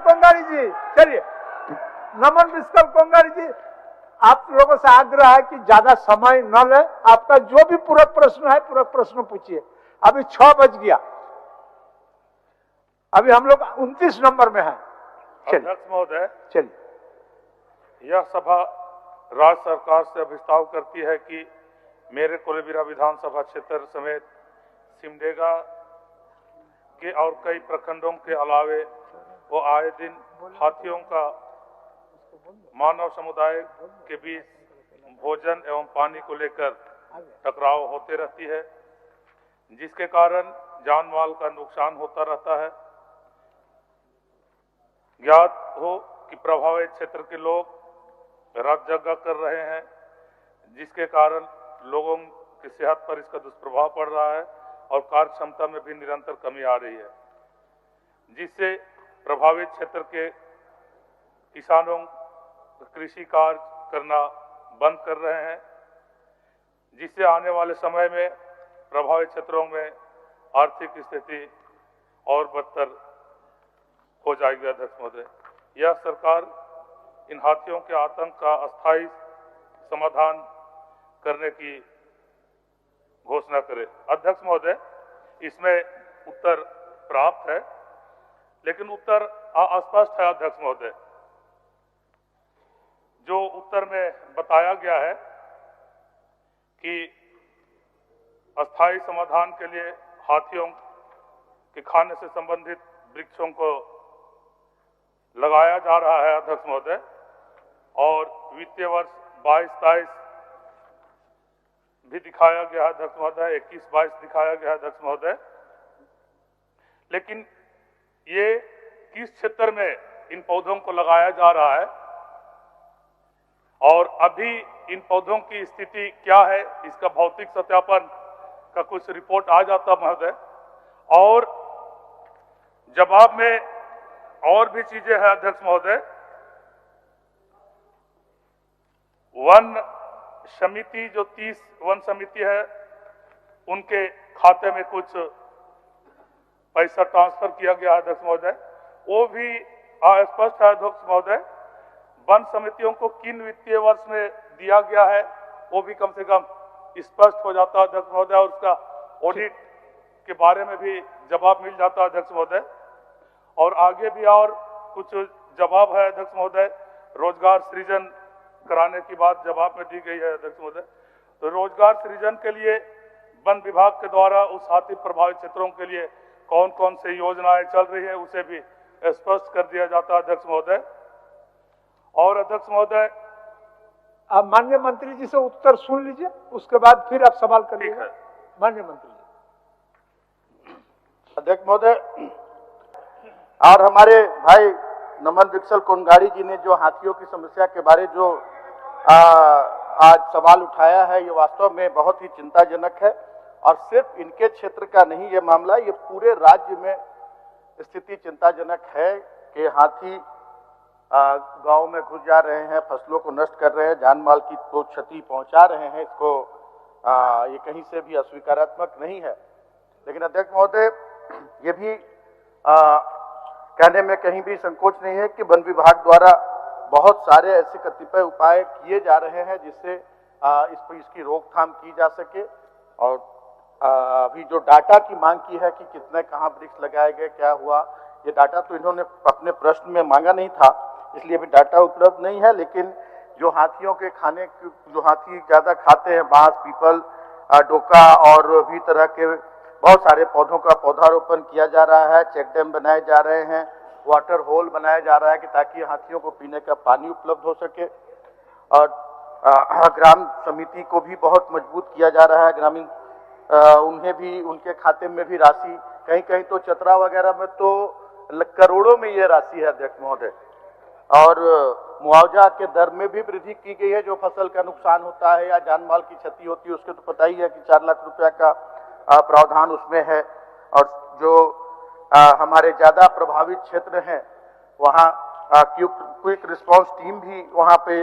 कोंगारी जी, चलिए नमन विस्कल कोंगारी जी, आप लोगों से आग्रह है कि ज्यादा समय न ले, आपका जो भी पूरक प्रश्न है पूरक प्रश्न पूछिए। अभी 6 बज गया, अभी हम लोग 29 नंबर में है। अध्यक्ष महोदय, चलिए। यह सभा राज्य सरकार से अभिस्ताव करती है कि मेरे कोलेबिरा विधानसभा क्षेत्र समेत सिमडेगा के और कई प्रखंडों के अलावे वो आए दिन हाथियों का मानव समुदाय के बीच भोजन एवं पानी को लेकर टकराव होते रहती है, जिसके कारण जान माल का नुकसान होता रहता है। ज्ञात हो कि प्रभावित क्षेत्र के लोग रात जगह कर रहे हैं, जिसके कारण लोगों की सेहत पर इसका दुष्प्रभाव पड़ रहा है और कार्य क्षमता में भी निरंतर कमी आ रही है, जिससे प्रभावित क्षेत्र के किसानों कृषि कार्य करना बंद कर रहे हैं, जिससे आने वाले समय में प्रभावित क्षेत्रों में आर्थिक स्थिति और बदतर हो जाएगी। अध्यक्ष महोदय, यह सरकार इन हाथियों के आतंक का अस्थायी समाधान करने की घोषणा करे। अध्यक्ष महोदय, इसमें उत्तर प्राप्त है, लेकिन उत्तर अस्पष्ट है। अध्यक्ष महोदय, जो उत्तर में बताया गया है कि अस्थायी समाधान के लिए हाथियों के खाने से संबंधित वृक्षों को लगाया जा रहा है। अध्यक्ष महोदय, और वित्तीय वर्ष 22-23 भी दिखाया गया है। अध्यक्ष महोदय, 21-22 दिखाया गया है। अध्यक्ष महोदय, लेकिन ये किस क्षेत्र में इन पौधों को लगाया जा रहा है और अभी इन पौधों की स्थिति क्या है, इसका भौतिक सत्यापन का कुछ रिपोर्ट आ जाता महोदय। और जवाब में और भी चीजें हैं। अध्यक्ष महोदय, वन समिति जो 30 वन समिति है, उनके खाते में कुछ पैसा ट्रांसफर किया गया है। अध्यक्ष महोदय, वो भी अस्पष्ट है। अध्यक्ष महोदय, वन समितियों को किन वित्तीय वर्ष में दिया गया है वो भी कम से कम स्पष्ट हो जाता है। अध्यक्ष महोदय, और उसका ऑडिट के बारे में भी जवाब मिल जाता है। अध्यक्ष महोदय, और आगे भी और कुछ जवाब है। अध्यक्ष महोदय, रोजगार सृजन कराने की बात जवाब में दी गई है। अध्यक्ष महोदय, तो रोजगार सृजन के लिए वन विभाग के द्वारा उस हाथी प्रभावित क्षेत्रों के लिए कौन कौन से योजनाएं चल रही है उसे भी स्पष्ट कर दिया जाता है। अध्यक्ष महोदय, और अध्यक्ष महोदय, आप माननीय मंत्री जी से उत्तर सुन लीजिए, उसके बाद फिर आप सवाल करिएगा। माननीय मंत्री जी। अध्यक्ष महोदय, और हमारे भाई नमन विस्कल कोंगारी जी ने जो हाथियों की समस्या के बारे जो आज सवाल उठाया है, ये वास्तव में बहुत ही चिंताजनक है। और सिर्फ इनके क्षेत्र का नहीं ये मामला, ये पूरे राज्य में स्थिति चिंताजनक है कि हाथी गांव में घुस जा रहे हैं, फसलों को नष्ट कर रहे हैं, जान माल की तो क्षति पहुंचा रहे हैं। इसको ये कहीं से भी अस्वीकारात्मक नहीं है। लेकिन अध्यक्ष महोदय, ये भी कहने में कहीं भी संकोच नहीं है कि वन विभाग द्वारा बहुत सारे ऐसे कतिपय उपाय किए जा रहे हैं जिससे इसकी रोकथाम की जा सके। और अभी जो डाटा की मांग की है कि कितने कहाँ वृक्ष लगाए गए, क्या हुआ, ये डाटा तो इन्होंने अपने प्रश्न में मांगा नहीं था, इसलिए अभी डाटा उपलब्ध नहीं है। लेकिन जो हाथियों के खाने, जो हाथी ज्यादा खाते हैं, बांस, पीपल, डोका और भी तरह के बहुत सारे पौधों का पौधारोपण किया जा रहा है, चेक डैम बनाए जा रहे हैं, वाटर होल बनाया जा रहा है कि ताकि हाथियों को पीने का पानी उपलब्ध हो सके। और ग्राम समिति को भी बहुत मजबूत किया जा रहा है, ग्रामीण उन्हें भी, उनके खाते में भी राशि, कहीं कहीं तो चतरा वगैरह में तो करोड़ों में ये राशि है। अध्यक्ष महोदय, और मुआवजा के दर में भी वृद्धि की गई है। जो फसल का नुकसान होता है या जान माल की क्षति होती है उसके तो पता ही है कि 4 लाख रुपया का प्रावधान उसमें है। और जो हमारे ज्यादा प्रभावित क्षेत्र हैं वहाँ क्विक रिस्पांस टीम भी वहाँ पे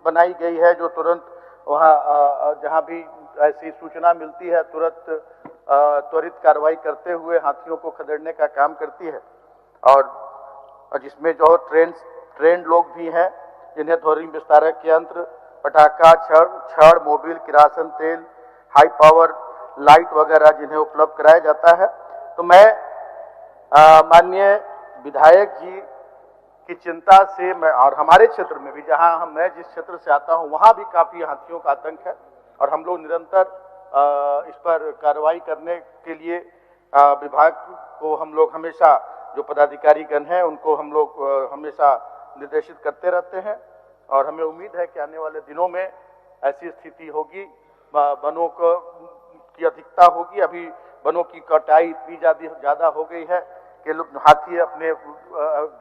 बनाई गई है, जो तुरंत वहाँ जहाँ भी ऐसी सूचना मिलती है तुरंत त्वरित कार्रवाई करते हुए हाथियों को खदेड़ने का काम करती है। और और जिसमें जो ट्रेंड लोग भी हैं, जिन्हें ध्वनि विस्तारक यंत्र, पटाखा, छड़, मोबिल, किरासन तेल, हाई पावर लाइट वगैरह जिन्हें उपलब्ध कराया जाता है। तो मैं माननीय विधायक जी की चिंता से मैं, और हमारे क्षेत्र में भी, जहां मैं जिस क्षेत्र से आता हूं वहां भी काफी हाथियों का आतंक है और हम लोग निरंतर इस पर कार्रवाई करने के लिए विभाग को हम लोग हमेशा, जो पदाधिकारीगण हैं उनको हम लोग हमेशा निर्देशित करते रहते हैं और हमें उम्मीद है कि आने वाले दिनों में ऐसी स्थिति होगी, वनों की अधिकता होगी। अभी वनों की कटाई इतनी ज्यादा हो गई है कि हाथी अपने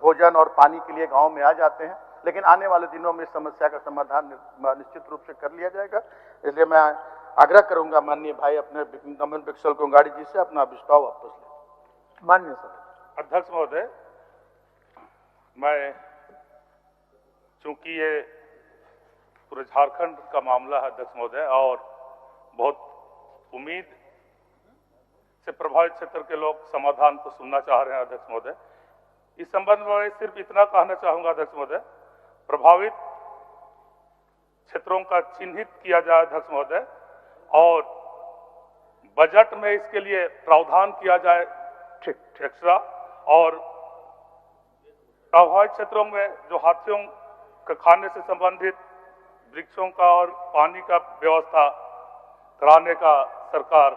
भोजन और पानी के लिए गांव में आ जाते हैं, लेकिन आने वाले दिनों में इस समस्या का समाधान निश्चित रूप से कर लिया जाएगा। इसलिए मैं आग्रह करूंगा माननीय भाई अपने नमन बिक्सल कोंगाड़ी जी से अपना प्रस्ताव वापस लें। मान्य सर। अध्यक्ष महोदय, मैं चूंकि ये पूरे झारखंड का मामला है अध्यक्ष महोदय, और बहुत उम्मीद से प्रभावित क्षेत्र के लोग समाधान को सुनना चाह रहे हैं अध्यक्ष महोदय, इस संबंध में सिर्फ इतना कहना चाहूंगा अध्यक्ष महोदय, प्रभावित क्षेत्रों का चिन्हित किया जाए अध्यक्ष महोदय, और बजट में इसके लिए प्रावधान किया जाए एक्स्ट्रा, और प्रभावित क्षेत्रों में जो हाथियों के खाने से संबंधित वृक्षों का और पानी का व्यवस्था कराने का सरकार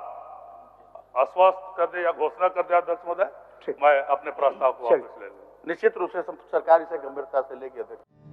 आश्वस्त कर दे या घोषणा कर दे अध्यक्ष महोदय। मैं अपने प्रस्ताव को वापस ले लूं। निश्चित रूप से सरकार इसे गंभीरता से लेगी अध्यक्ष।